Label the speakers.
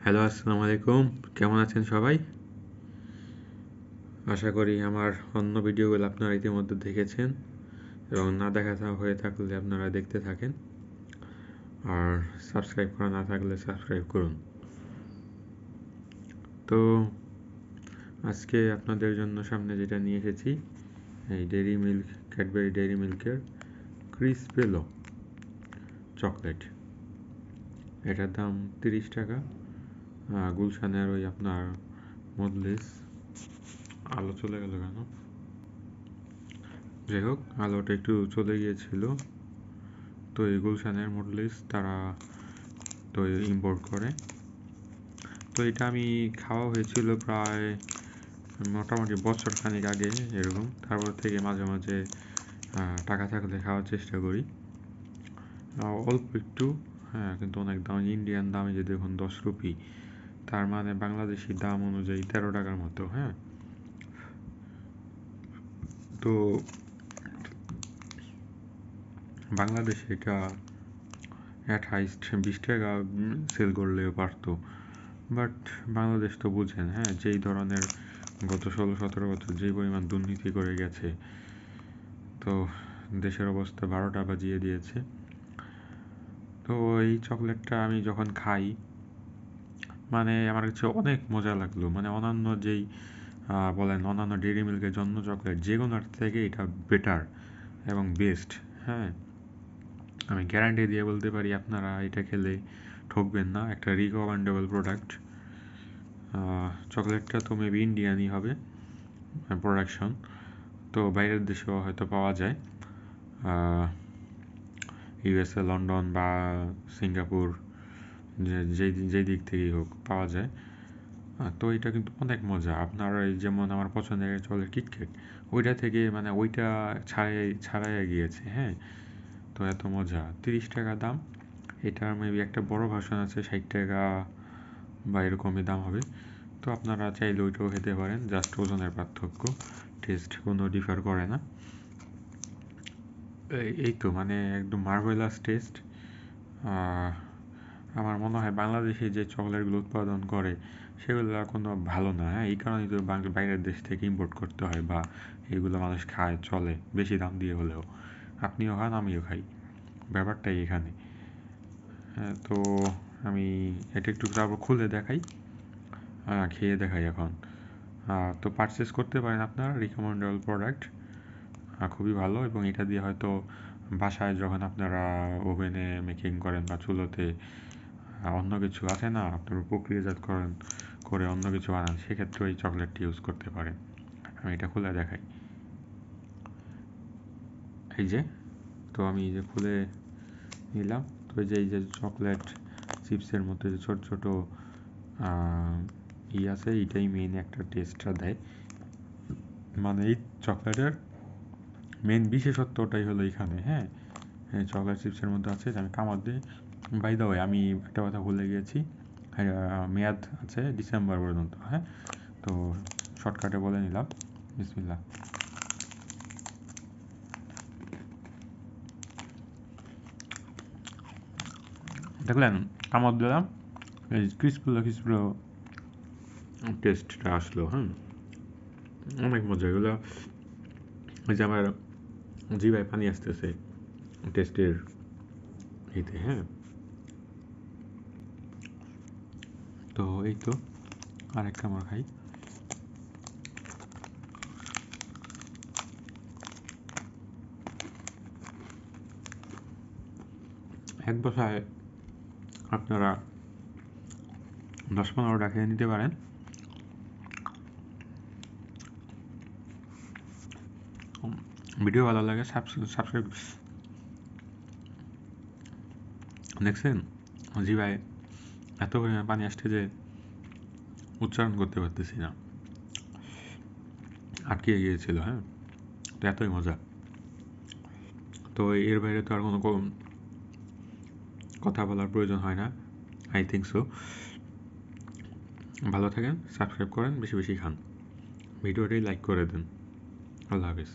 Speaker 1: Hello, আসসালামু আলাইকুম। কেমন আছেন সবাই? আশা করি আমার অন্য ভিডিওগুলো আপনারা ইতিমধ্যে দেখেছেন এবং না দেখা হয়ে থাকলে আপনারা দেখতে থাকেন। আর সাবস্ক্রাইব করা না থাকলে সাবস্ক্রাইব করুন। তো আজকে আপনাদের জন্য সামনে যেটা নিয়ে এসেছি, এই ক্যাডবেরি ডেইরি মিল্কের ক্রিসপেলো চকলেট। এটার দাম 30 টাকা। গুলশানের ওই আপনার মজলিস। আলো চলে গেল কেন? যাই হোক, আলোটা একটু চলে গিয়েছিল। তো এই গুলশানের মজলিস তারা তো ইম্পোর্ট করে। তো এটা আমি খাওয়া হয়েছিল প্রায় মোটামুটি বছর খানিক আগে এরকম। তারপর থেকে মাঝে মাঝে টাকা থাকলে খাওয়ার চেষ্টা করি, অল্প একটু। হ্যাঁ, কিন্তু অনেক দাম। ইন্ডিয়ান দামে যে দেখুন 10 রুপি, তার মানে বাংলাদেশি দাম অনুযায়ী 13 টাকার মতো। হ্যাঁ, তো বাংলাদেশে এটা অ্যাট হাইস্ট 20 টাকা সেল করলেও পারতো। বাট বাংলাদেশ তো বুঝেন, হ্যাঁ, যেই ধরনের গত 16-17 বছর যেই পরিমাণ দুর্নীতি করে গেছে, তো দেশের অবস্থা 12টা বাজিয়ে দিয়েছে। তো এই চকলেটটা আমি যখন খাই, মানে আমার কাছে অনেক মজা লাগলো। মানে অন্যান্য যেই বলেন অন্যান্য ডেইরি মিল্কের জন্য চকলেট যেগুলোর থেকে এটা বেটার এবং বেস্ট। হ্যাঁ, আমি গ্যারান্টি দিয়ে বলতে পারি আপনারা এটা খেলে ঠকবেন না। একটা রিকমেন্ডেবল প্রোডাক্ট। চকলেটটা তো মেবি ইন্ডিয়ানই হবে প্রোডাকশন, তো বাইরের দেশেও হয়তো পাওয়া যায়, ইউএসএ, লন্ডন বা সিঙ্গাপুর, যেই দিক থেকেই হোক পাওয়া যায়। তো এটা কিন্তু অনেক মজা। আপনার এই যেমন আমার পছন্দের চকলেট কিটক্যাট, ওইটা থেকে মানে ওইটা ছাড়াই গিয়েছে। হ্যাঁ, তো এত মজা। 30 টাকা দাম। এটার মেবি একটা বড় ভার্সন আছে 60 টাকা বা এরকমই দাম হবে। তো আপনারা চাইলে ওইটাও খেতে পারেন, জাস্ট ওজনের পার্থক্য, টেস্ট কোনো ডিফার করে না। এই তো মানে একদম মার্ভেলাস টেস্ট। আমার মনে হয় বাংলাদেশে যে চকলেটগুলো উৎপাদন করে সেগুলো কোনো ভালো না। হ্যাঁ, এই কারণেই তো বাইরের দেশ থেকে ইম্পোর্ট করতে হয়, বা এগুলো মানুষ খায়, চলে বেশি দাম দিয়ে হলেও। আপনিও খান, আমিও খাই, ব্যাপারটাই এখানে। হ্যাঁ, তো আমি এটা একটু তারপর খুলে দেখাই, খেয়ে দেখাই এখন। তো পারচেস করতে পারেন আপনার রিকমেন্ডেবল প্রোডাক্ট, খুবই ভালো। এবং এটা দিয়ে হয়তো বাসায় যখন আপনারা ওভেনে মেকিং করেন বা চুলোতে অন্য কিছু আছে না, আপনার প্রক্রিয়াজাত করে অন্য কিছু বানান, সেক্ষেত্রে এই চকলেটটি ইউজ করতে পারেন। আমি এটা খুলে দেখাই। এই যে, তো আমি এই যে খুলে নিলাম। তো এই যে চকলেট চিপসের মধ্যে যে ছোট ছোট আছে, এটাই মেইন একটা টেস্টটা দেয়। মানে এই চকলেটের মেন বিশেষত্বটাই হলো এখানে। হ্যাঁ, চকলেট চিপসের মধ্যে আছে যে আমি কামড় দিই। বাই দ্য ওয়ে, আমি একটা কথা ভুলে গিয়েছি, মেয়াদ আছে ডিসেম্বর পর্যন্ত। হ্যাঁ, তো শর্টকাটে বলে নিলাম। বিসমিল্লাহ। দেখলেন, কামড় দিলাম, এই ক্রিসপো টেস্টটা আসলো। হ্যাঁ, অনেক মজা এগুলো। ওই যে আমার জিভায় পানি আসতেছে টেস্টের এতে। হ্যাঁ, তো এই তো আরেক কামড় খাই। এক বসায় আপনারা 10-15টা খেয়ে নিতে পারেন। ভিডিও ভালো লাগে সাবস্ক্রাইব। দেখছেন, জিভায় এত পরিমাণে পানি আসছে যে উচ্চারণ করতে পারতেছি না, আটকে গিয়েছিল। হ্যাঁ, তো এতই মজা। তো এর বাইরে তো আর কোনো কথা বলার প্রয়োজন হয় না, আই থিঙ্ক সো। ভালো থাকেন, সাবস্ক্রাইব করেন, বেশি বেশি খান, ভিডিওটাই লাইক করে দেন। আল্লাহ হাফিজ।